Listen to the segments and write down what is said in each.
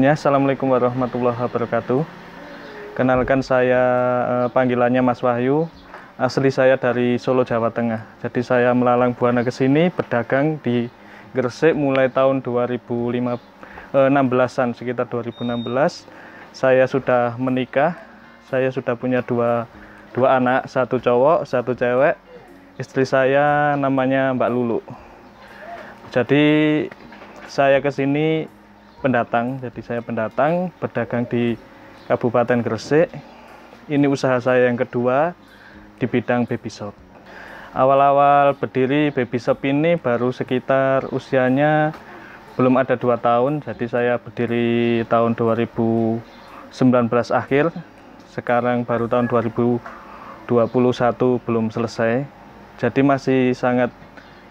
Sebelumnya, Assalamualaikum warahmatullahi wabarakatuh. Kenalkan saya, panggilannya Mas Wahyu. Asli saya dari Solo, Jawa Tengah. Jadi saya melalang buana ke sini berdagang di Gresik mulai tahun 2016-an, sekitar 2016. Saya sudah menikah, saya sudah punya dua anak, satu cowok, satu cewek. Istri saya namanya Mbak Lulu. Jadi saya ke sini pendatang, jadi saya pendatang berdagang di Kabupaten Gresik. Ini usaha saya yang kedua di bidang baby shop. Awal-awal berdiri baby shop ini baru sekitar usianya belum ada 2 tahun, jadi saya berdiri tahun 2019 akhir, sekarang baru tahun 2021 belum selesai. Jadi masih sangat,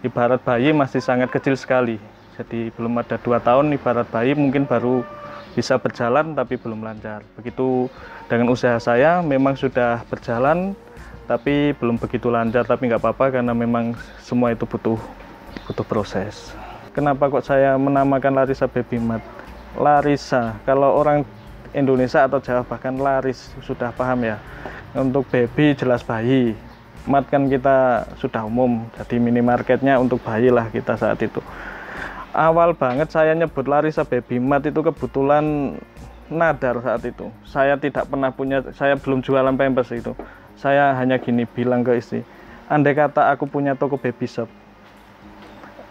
ibarat bayi masih sangat kecil sekali. Jadi belum ada 2 tahun, ibarat bayi mungkin baru bisa berjalan tapi belum lancar. Begitu dengan usaha saya, memang sudah berjalan tapi belum begitu lancar, tapi nggak apa-apa karena memang semua itu butuh proses. Kenapa kok saya menamakan Larissa Baby Mart? Larissa, kalau orang Indonesia atau Jawa bahkan Laris sudah paham ya. Untuk baby jelas bayi, Mart kan kita sudah umum, jadi minimarketnya untuk bayi lah kita saat itu. Awal banget saya nyebut Larissa Baby Mart itu kebetulan nadar saat itu. Saya tidak pernah punya, saya belum jualan pampers itu. Saya hanya gini bilang ke istri, andai kata aku punya toko baby shop,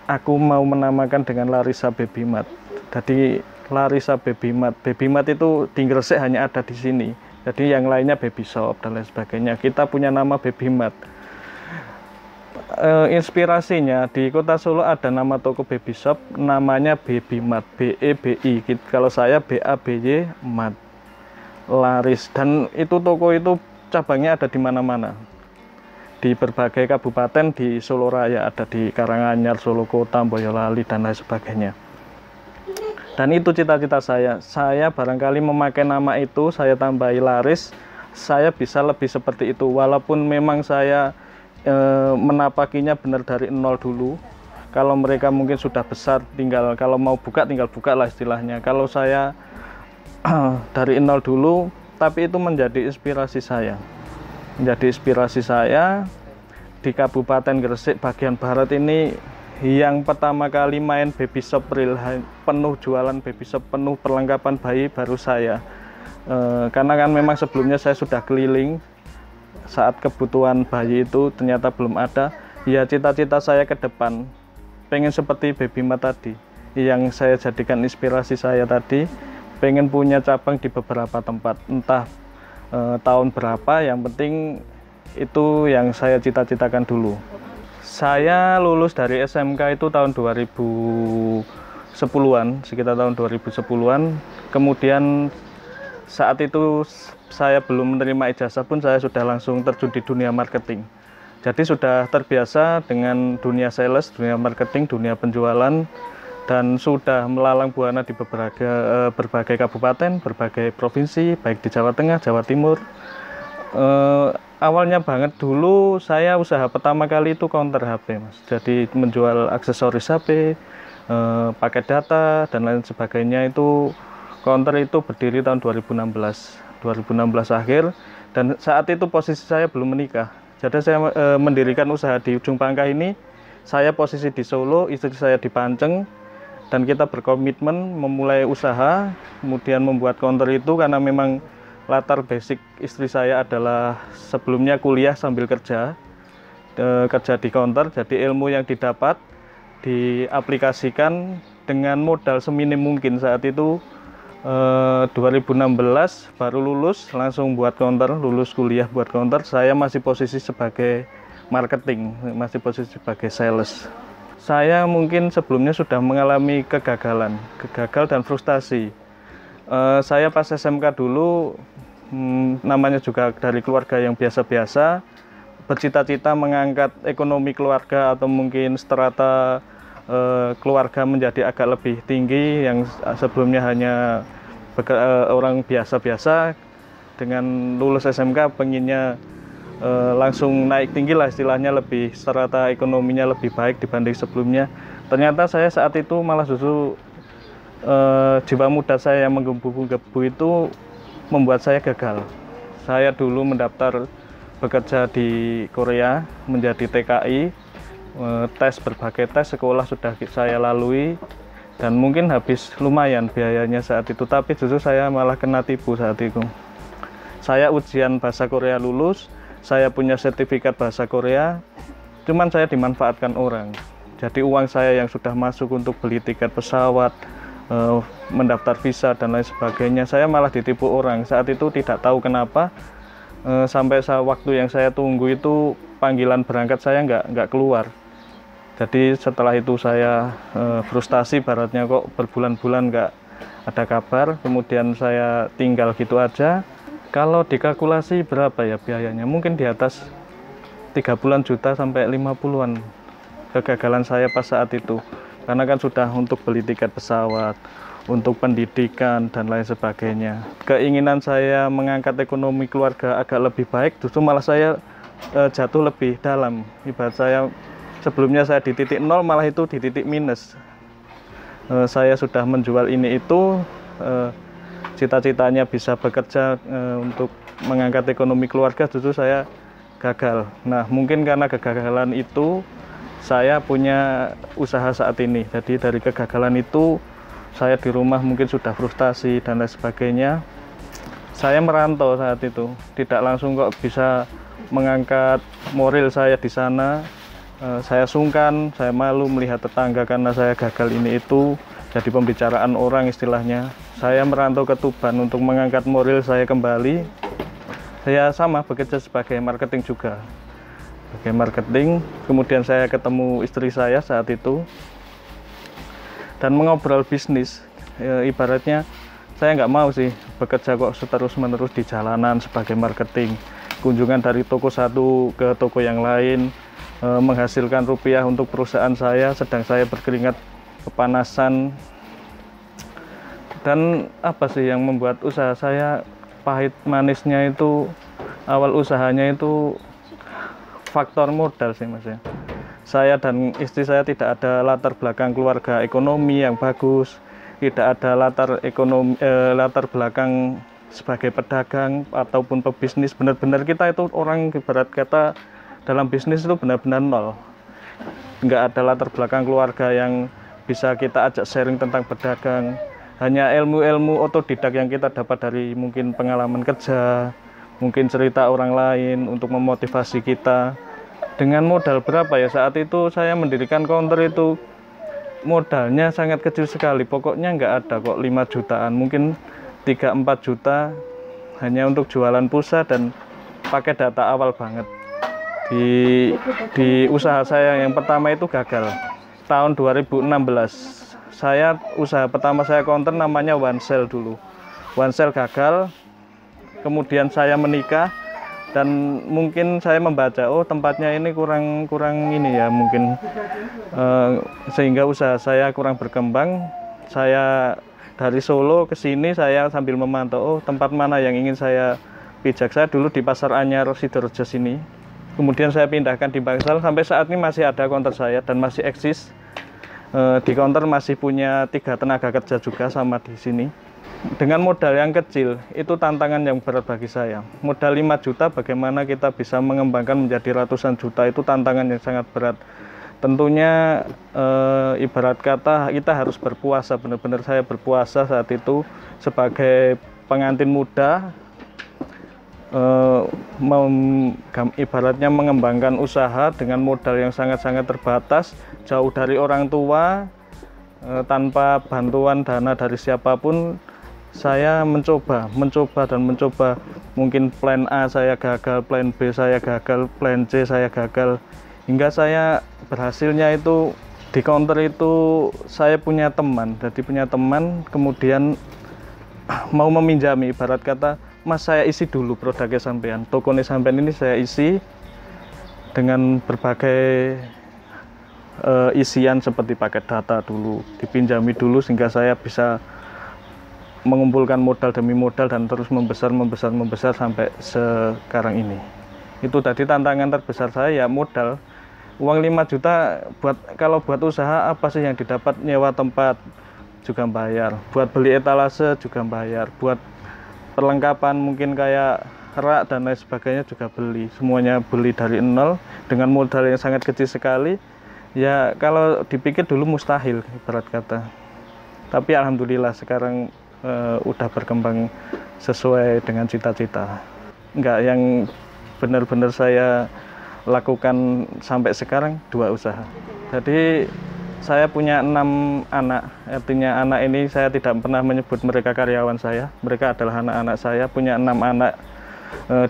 aku mau menamakan dengan Larissa Baby Mart. Jadi Larissa Baby Mart. Baby Mart itu di Gresik hanya ada di sini. Jadi yang lainnya baby shop dan lain sebagainya. Kita punya nama Baby Mart. Inspirasinya di Kota Solo ada nama toko baby shop namanya Baby Mart, BEBI. Kalau saya BABY Mart, Laris. Dan itu toko itu cabangnya ada di mana-mana, di berbagai kabupaten di Solo Raya, ada di Karanganyar, Solo Kota, Boyolali dan lain sebagainya. Dan itu cita-cita saya. Saya barangkali memakai nama itu, saya tambahi Laris, saya bisa lebih seperti itu. Walaupun memang saya menapakinya benar dari nol dulu. Kalau mereka mungkin sudah besar, tinggal kalau mau buka tinggal buka lah istilahnya. Kalau saya dari nol dulu, tapi itu menjadi inspirasi saya. Menjadi inspirasi saya di Kabupaten Gresik bagian barat ini, yang pertama kali main baby shop real, penuh jualan baby shop, penuh perlengkapan bayi baru saya. Karena kan memang sebelumnya saya sudah keliling. Saat kebutuhan bayi itu ternyata belum ada, ya cita-cita saya ke depan pengen seperti Baby Mart tadi, yang saya jadikan inspirasi saya tadi, pengen punya cabang di beberapa tempat, entah tahun berapa, yang penting itu yang saya cita-citakan dulu. Saya lulus dari SMK itu tahun 2010-an, sekitar tahun 2010-an, kemudian saat itu saya belum menerima ijazah pun saya sudah langsung terjun di dunia marketing. Jadi sudah terbiasa dengan dunia sales, dunia marketing, dunia penjualan, dan sudah melalang buana di berbagai kabupaten, berbagai provinsi, baik di Jawa Tengah, Jawa Timur. Awalnya banget dulu saya usaha pertama kali itu counter HP, Mas. Jadi menjual aksesoris HP, paket data dan lain sebagainya. Itu counter itu berdiri tahun 2016 akhir, dan saat itu posisi saya belum menikah. Jadi saya mendirikan usaha di ujung Pangkah ini. Saya posisi di Solo, istri saya di Panceng, dan kita berkomitmen memulai usaha, kemudian membuat counter itu karena memang latar basic istri saya adalah sebelumnya kuliah sambil kerja di counter. Jadi ilmu yang didapat diaplikasikan dengan modal seminim mungkin. Saat itu 2016 baru lulus, langsung buat counter, lulus kuliah buat counter. Saya masih posisi sebagai marketing, masih posisi sebagai sales. Saya mungkin sebelumnya sudah mengalami kegagalan dan frustasi. Saya pas SMK dulu, namanya juga dari keluarga yang biasa-biasa, bercita-cita mengangkat ekonomi keluarga atau mungkin strata keluarga menjadi agak lebih tinggi, yang sebelumnya hanya orang biasa-biasa. Dengan lulus SMK pengennya langsung naik tinggi lah istilahnya, lebih strata ekonominya lebih baik dibanding sebelumnya. Ternyata saya saat itu malah justru jiwa muda saya yang menggebu-gebu itu membuat saya gagal. Saya dulu mendaftar bekerja di Korea menjadi TKI, berbagai tes sekolah sudah saya lalui, dan mungkin habis lumayan biayanya saat itu, tapi justru saya malah kena tipu saat itu. Saya ujian bahasa Korea lulus, saya punya sertifikat bahasa Korea, cuman saya dimanfaatkan orang. Jadi uang saya yang sudah masuk untuk beli tiket pesawat, mendaftar visa dan lain sebagainya, saya malah ditipu orang. Saat itu tidak tahu kenapa, sampai waktu yang saya tunggu itu panggilan berangkat saya nggak keluar. Jadi setelah itu saya frustasi, baratnya kok berbulan-bulan nggak ada kabar, kemudian saya tinggal gitu aja. Kalau dikalkulasi berapa ya biayanya, mungkin di atas 30 juta sampai 50-an kegagalan saya pas saat itu. Karena kan sudah untuk beli tiket pesawat, untuk pendidikan dan lain sebagainya. Keinginan saya mengangkat ekonomi keluarga agak lebih baik, justru malah saya jatuh lebih dalam. Ibarat saya sebelumnya saya di titik nol, malah itu di titik minus. Saya sudah menjual ini itu, cita-citanya bisa bekerja untuk mengangkat ekonomi keluarga, justru saya gagal. Nah, mungkin karena kegagalan itu saya punya usaha saat ini. Jadi dari kegagalan itu saya di rumah mungkin sudah frustasi dan lain sebagainya. Saya merantau saat itu, tidak langsung kok bisa mengangkat moral saya di sana. Saya sungkan, saya malu melihat tetangga karena saya gagal ini itu, jadi pembicaraan orang istilahnya. Saya merantau ke Tuban untuk mengangkat moral saya kembali. Saya sama bekerja sebagai marketing juga. Sebagai marketing, kemudian saya ketemu istri saya saat itu dan mengobrol bisnis. Ibaratnya saya nggak mau sih bekerja kok terus-menerus di jalanan sebagai marketing. Kunjungan dari toko satu ke toko yang lain, menghasilkan rupiah untuk perusahaan saya, sedang saya berkeringat kepanasan. Dan apa sih yang membuat usaha saya pahit manisnya itu, awal usahanya itu faktor modal sih Mas ya. Saya dan istri saya tidak ada latar belakang keluarga ekonomi yang bagus, tidak ada latar belakang sebagai pedagang ataupun pebisnis. Benar-benar kita itu orang ibarat kata dalam bisnis itu benar-benar nol. Nggak ada latar belakang keluarga yang bisa kita ajak sharing tentang berdagang. Hanya ilmu-ilmu otodidak yang kita dapat dari mungkin pengalaman kerja, mungkin cerita orang lain untuk memotivasi kita. Dengan modal berapa ya, saat itu saya mendirikan counter itu modalnya sangat kecil sekali, pokoknya nggak ada kok 5 jutaan, mungkin 3-4 juta hanya untuk jualan pulsa dan pakai data awal banget. Di usaha saya yang pertama itu gagal tahun 2016. Saya usaha pertama saya counter namanya One Sale dulu. One Sale gagal, kemudian saya menikah dan mungkin saya membaca, oh tempatnya ini kurang ini ya mungkin, sehingga usaha saya kurang berkembang. Saya dari Solo ke sini saya sambil memantau, oh tempat mana yang ingin saya pijak. Saya dulu di Pasar Anyar Sidoarjo sini, kemudian saya pindahkan di Bangsal. Sampai saat ini masih ada counter saya dan masih eksis. Di counter masih punya 3 tenaga kerja juga sama di sini. Dengan modal yang kecil, itu tantangan yang berat bagi saya. Modal 5 juta, bagaimana kita bisa mengembangkan menjadi ratusan juta, itu tantangan yang sangat berat. Tentunya ibarat kata kita harus berpuasa, benar-benar saya berpuasa saat itu sebagai pengantin muda, ibaratnya mengembangkan usaha dengan modal yang sangat-sangat terbatas, jauh dari orang tua, tanpa bantuan dana dari siapapun. Saya mencoba, mungkin plan A saya gagal, plan B saya gagal, plan C saya gagal, hingga saya berhasilnya itu di counter itu saya punya teman. Jadi punya teman, kemudian mau meminjami, ibarat kata, Mas saya isi dulu produknya sampean, tokonya sampean ini saya isi dengan berbagai isian seperti paket data dulu, dipinjami dulu sehingga saya bisa mengumpulkan modal demi modal dan terus membesar sampai sekarang ini. Itu tadi tantangan terbesar saya, ya modal. Uang 5 juta kalau buat usaha apa sih yang didapat, nyewa tempat, juga bayar, buat beli etalase juga bayar, buat perlengkapan mungkin kayak rak dan lain sebagainya juga beli, semuanya beli dari nol dengan modal yang sangat kecil sekali. Ya kalau dipikir dulu mustahil ibarat kata, tapi alhamdulillah sekarang udah berkembang sesuai dengan cita-cita. Enggak, yang benar-benar saya lakukan sampai sekarang 2 usaha. Jadi saya punya 6 anak, artinya anak ini saya tidak pernah menyebut mereka karyawan saya, mereka adalah anak-anak saya. Punya 6 anak,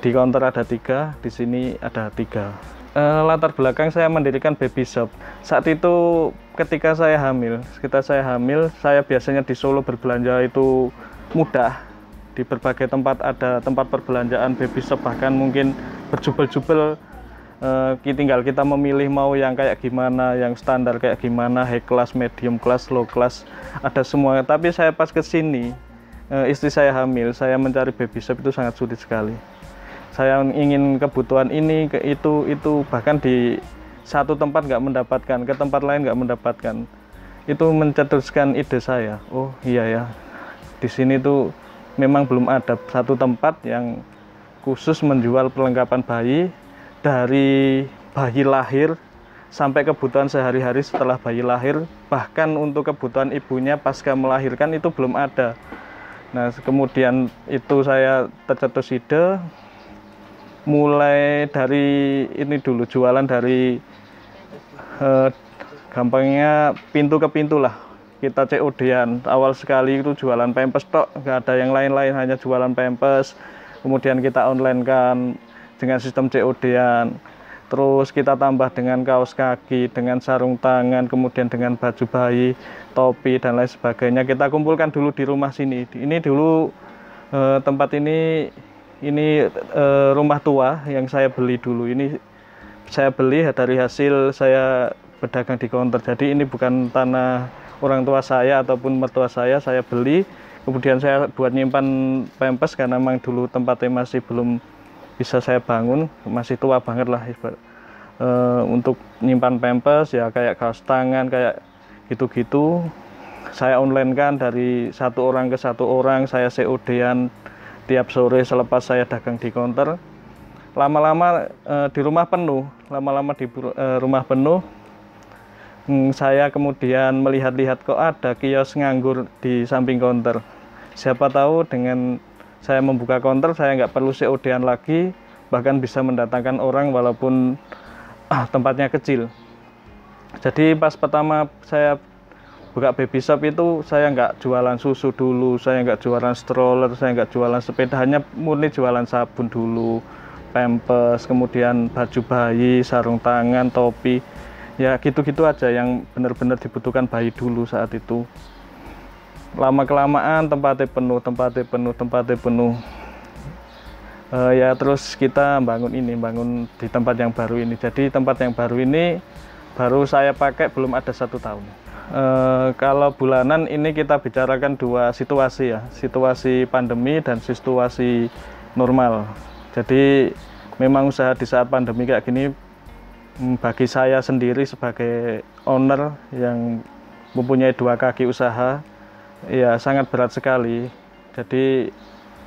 di counter ada 3, di sini ada 3. Latar belakang saya mendirikan baby shop. Saat itu ketika saya hamil, saya biasanya di Solo berbelanja itu mudah. Di berbagai tempat ada tempat perbelanjaan baby shop, bahkan mungkin berjubel-jubel. Tinggal kita memilih mau yang kayak gimana, yang standar kayak gimana, high class, medium class, low class, ada semua. Tapi saya pas ke sini, istri saya hamil, saya mencari baby shop itu sangat sulit sekali. Saya ingin kebutuhan ini, ke itu, bahkan di satu tempat nggak mendapatkan, ke tempat lain nggak mendapatkan. Itu mencetuskan ide saya, oh iya ya, di sini tuh memang belum ada satu tempat yang khusus menjual perlengkapan bayi, dari bayi lahir sampai kebutuhan sehari-hari setelah bayi lahir, bahkan untuk kebutuhan ibunya pasca melahirkan itu belum ada. Nah, kemudian itu saya tercetus ide, mulai dari ini dulu, jualan dari gampangnya pintu ke pintu lah. Kita COD-an, awal sekali itu jualan pampers tok, nggak ada yang lain-lain, hanya jualan pampers. Kemudian kita online kan dengan sistem COD-an, terus kita tambah dengan kaos kaki, dengan sarung tangan, kemudian dengan baju bayi, topi dan lain sebagainya. Kita kumpulkan dulu di rumah sini. Ini dulu tempat ini rumah tua yang saya beli dulu. Ini saya beli dari hasil saya berdagang di counter. Jadi ini bukan tanah orang tua saya ataupun mertua saya beli. Kemudian saya buat nyimpan pampers karena memang dulu tempatnya masih belum bisa saya bangun, masih tua banget lah untuk nyimpan pampers ya, kayak kaos tangan kayak gitu-gitu. Saya online kan dari satu orang ke satu orang, saya COD-an tiap sore selepas saya dagang di counter. Lama-lama di rumah penuh, saya kemudian melihat-lihat kok ada kios nganggur di samping counter. Siapa tahu dengan saya membuka counter, saya nggak perlu COD-an lagi, bahkan bisa mendatangkan orang walaupun tempatnya kecil. Jadi pas pertama saya buka baby shop itu, saya nggak jualan susu dulu, saya nggak jualan stroller, saya nggak jualan sepeda, hanya murni jualan sabun dulu, pampers, kemudian baju bayi, sarung tangan, topi, ya gitu-gitu aja yang benar-benar dibutuhkan bayi dulu saat itu. Lama-kelamaan tempatnya penuh. Ya terus kita bangun di tempat yang baru ini. Jadi tempat yang baru ini baru saya pakai belum ada 1 tahun. Kalau bulanan ini kita bicarakan 2 situasi ya, situasi pandemi dan situasi normal. Jadi memang usaha di saat pandemi kayak gini, bagi saya sendiri sebagai owner yang mempunyai 2 kaki usaha, ya sangat berat sekali. Jadi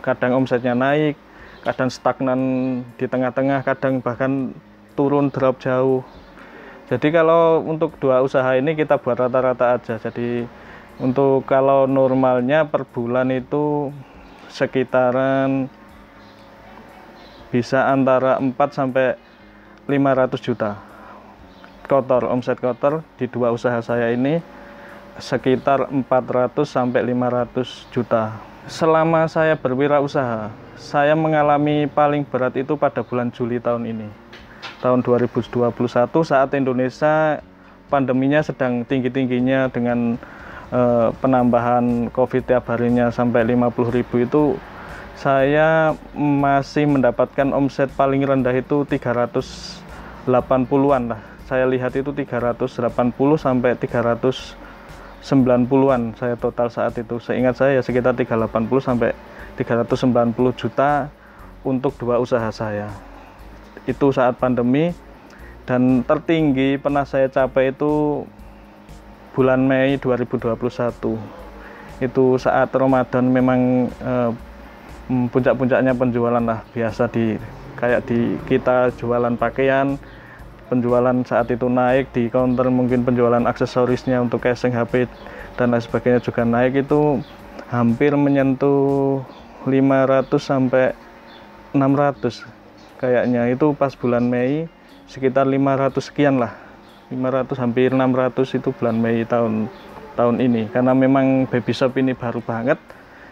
kadang omsetnya naik, kadang stagnan di tengah-tengah, kadang bahkan turun drop jauh. Jadi kalau untuk 2 usaha ini kita buat rata-rata aja. Jadi untuk kalau normalnya per bulan itu sekitaran bisa antara 4 sampai 500 juta kotor, omset kotor di 2 usaha saya ini sekitar 400 sampai 500 juta. Selama saya berwirausaha, saya mengalami paling berat itu pada bulan Juli tahun ini. Tahun 2021 saat Indonesia pandeminya sedang tinggi-tingginya dengan penambahan COVID tiap harinya sampai 50.000 itu, saya masih mendapatkan omset paling rendah itu 380-an lah. Saya lihat itu 380 sampai 390-an saya total saat itu. Seingat saya sekitar 380 sampai 390 juta untuk 2 usaha saya. Itu saat pandemi, dan tertinggi pernah saya capai itu bulan Mei 2021. Itu saat Ramadan memang puncak-puncaknya penjualan lah, biasa kayak di kita jualan pakaian, penjualan saat itu naik, di counter mungkin penjualan aksesorisnya untuk casing HP dan lain sebagainya juga naik, itu hampir menyentuh 500 sampai 600 kayaknya. Itu pas bulan Mei sekitar 500 sekian lah, 500 hampir 600 itu bulan Mei tahun ini, karena memang baby shop ini baru banget.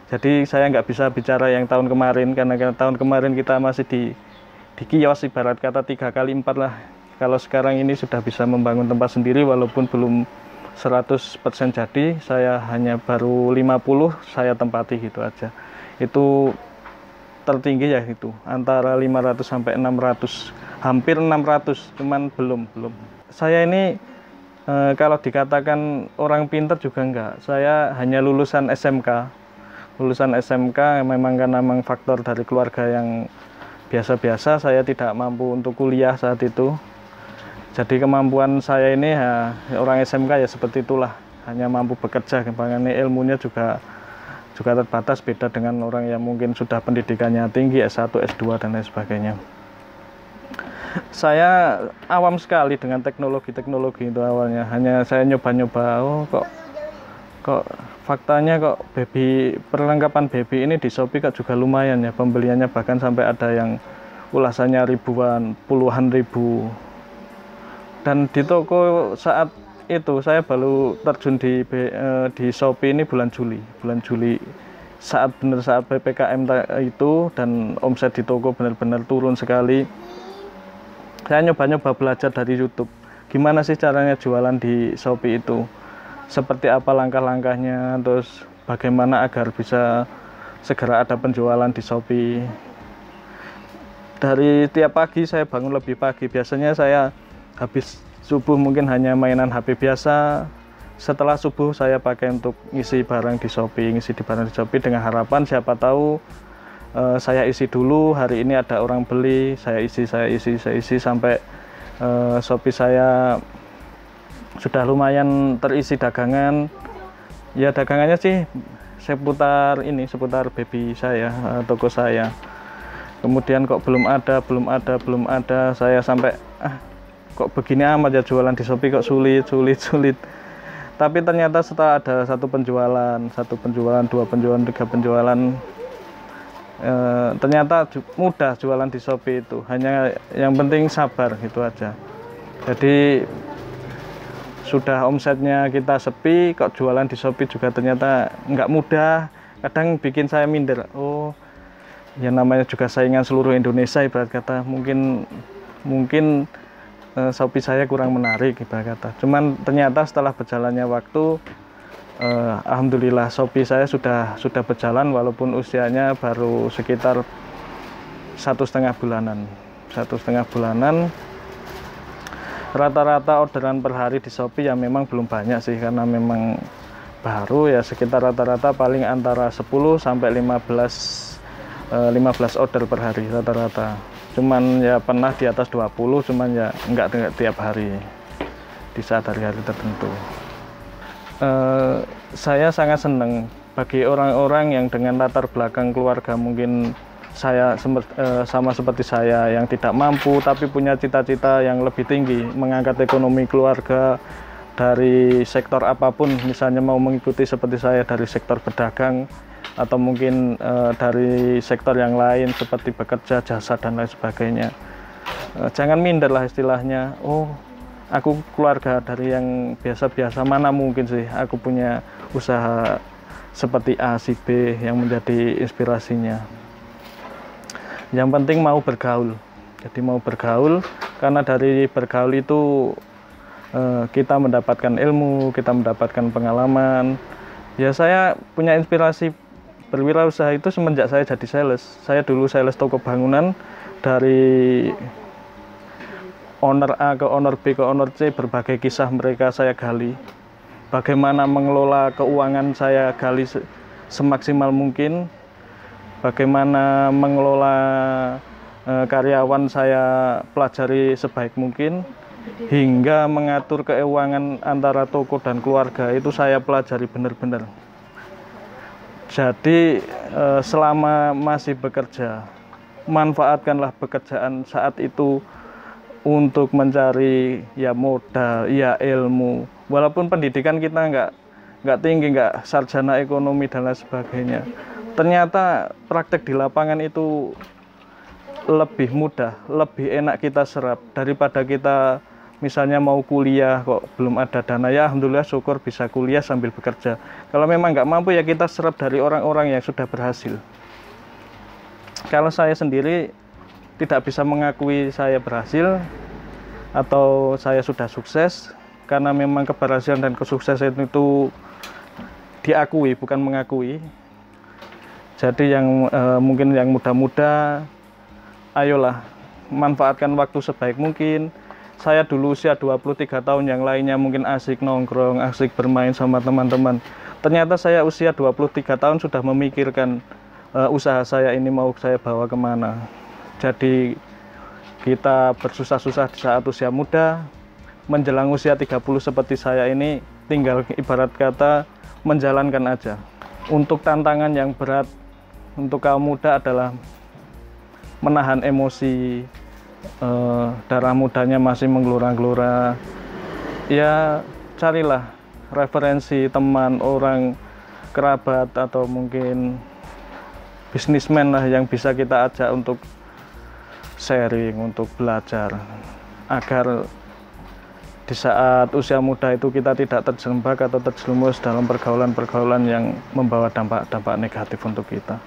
Jadi saya nggak bisa bicara yang tahun kemarin, karena tahun kemarin kita masih di kios, ibarat kata 3 kali 4 lah. Kalau sekarang ini sudah bisa membangun tempat sendiri, walaupun belum 100% jadi, saya hanya baru 50 saya tempati gitu aja. Itu tertinggi ya, itu antara 500 sampai 600, hampir 600, cuman belum. Saya ini kalau dikatakan orang pintar juga enggak, saya hanya lulusan SMK memang karena memang faktor dari keluarga yang biasa-biasa, saya tidak mampu untuk kuliah saat itu. Jadi kemampuan saya ini ya, orang SMK ya seperti itulah, hanya mampu bekerja, makanya ilmunya juga terbatas, beda dengan orang yang mungkin sudah pendidikannya tinggi, S1, S2 dan lain sebagainya. Saya awam sekali dengan teknologi itu awalnya, hanya saya nyoba-nyoba, oh kok faktanya kok perlengkapan baby ini di Shopee kok juga lumayan ya pembeliannya, bahkan sampai ada yang ulasannya ribuan, puluhan ribu. Dan di toko saat itu saya baru terjun di Shopee ini bulan Juli saat PPKM itu, dan omset di toko benar-benar turun sekali. Saya nyoba-nyoba belajar dari YouTube, gimana sih caranya jualan di Shopee itu, seperti apa langkah-langkahnya, terus bagaimana agar bisa segera ada penjualan di Shopee. Dari tiap pagi saya bangun lebih pagi, biasanya saya habis subuh mungkin hanya mainan HP biasa. Setelah subuh saya pakai untuk ngisi barang di Shopee, dengan harapan siapa tahu saya isi dulu, hari ini ada orang beli, saya isi sampai Shopee saya sudah lumayan terisi dagangan. Ya dagangannya sih seputar baby saya, toko saya. Kemudian kok belum ada, saya sampai kok begini amat ya jualan di Shopee, kok sulit. Tapi ternyata setelah ada satu penjualan, 2 penjualan, 3 penjualan, ternyata mudah jualan di Shopee itu, hanya yang penting sabar gitu aja. Jadi sudah omsetnya kita sepi, kok jualan di Shopee juga ternyata nggak mudah, kadang bikin saya minder. Oh ya namanya juga saingan seluruh Indonesia, ibarat kata mungkin Shopee saya kurang menarik, ibarat kata. Cuman ternyata setelah berjalannya waktu, alhamdulillah Shopee saya sudah berjalan, walaupun usianya baru sekitar 1,5 bulanan. Rata-rata orderan per hari di Shopee ya memang belum banyak sih, karena memang baru ya, sekitar rata-rata paling antara 10 sampai 15 order per hari rata-rata. Cuman ya pernah di atas 20, cuman ya enggak tiap hari, di saat hari-hari tertentu. Saya sangat senang bagi orang-orang yang dengan latar belakang keluarga mungkin sama seperti saya, yang tidak mampu tapi punya cita-cita yang lebih tinggi, mengangkat ekonomi keluarga dari sektor apapun, misalnya mau mengikuti seperti saya dari sektor berdagang, atau mungkin dari sektor yang lain seperti bekerja, jasa dan lain sebagainya. Jangan minder lah istilahnya, oh aku keluarga dari yang biasa-biasa, mana mungkin sih aku punya usaha seperti A, si B yang menjadi inspirasinya. Yang penting mau bergaul. Jadi mau bergaul, karena dari bergaul itu kita mendapatkan ilmu, kita mendapatkan pengalaman. Ya saya punya inspirasi berwirausaha itu semenjak saya jadi sales. Saya dulu sales toko bangunan, dari owner A ke owner B ke owner C, berbagai kisah mereka saya gali. Bagaimana mengelola keuangan saya gali semaksimal mungkin. Bagaimana mengelola karyawan saya pelajari sebaik mungkin, hingga mengatur keuangan antara toko dan keluarga itu saya pelajari benar-benar. Jadi selama masih bekerja, manfaatkanlah pekerjaan saat itu untuk mencari ya modal, ya ilmu. Walaupun pendidikan kita nggak tinggi, nggak sarjana ekonomi dan lain sebagainya. Ternyata praktek di lapangan itu lebih mudah, lebih enak kita serap daripada kita misalnya mau kuliah kok belum ada dana, ya alhamdulillah syukur bisa kuliah sambil bekerja. Kalau memang nggak mampu ya kita serap dari orang-orang yang sudah berhasil. Kalau saya sendiri tidak bisa mengakui saya berhasil atau saya sudah sukses, karena memang keberhasilan dan kesuksesan itu diakui bukan mengakui. Jadi yang mungkin yang muda-muda, ayolah manfaatkan waktu sebaik mungkin. Saya dulu usia 23 tahun, yang lainnya mungkin asik nongkrong, asik bermain sama teman-teman. Ternyata saya usia 23 tahun sudah memikirkan usaha saya ini mau saya bawa kemana. Jadi kita bersusah-susah di saat usia muda, menjelang usia 30 seperti saya ini tinggal ibarat kata menjalankan aja. Untuk tantangan yang berat untuk kaum muda adalah menahan emosi, darah mudanya masih menggelora-gelora. Ya carilah referensi teman, orang kerabat atau mungkin bisnismen lah yang bisa kita ajak untuk sharing, untuk belajar, agar di saat usia muda itu kita tidak terjebak atau terjerumus dalam pergaulan-pergaulan yang membawa dampak-dampak negatif untuk kita.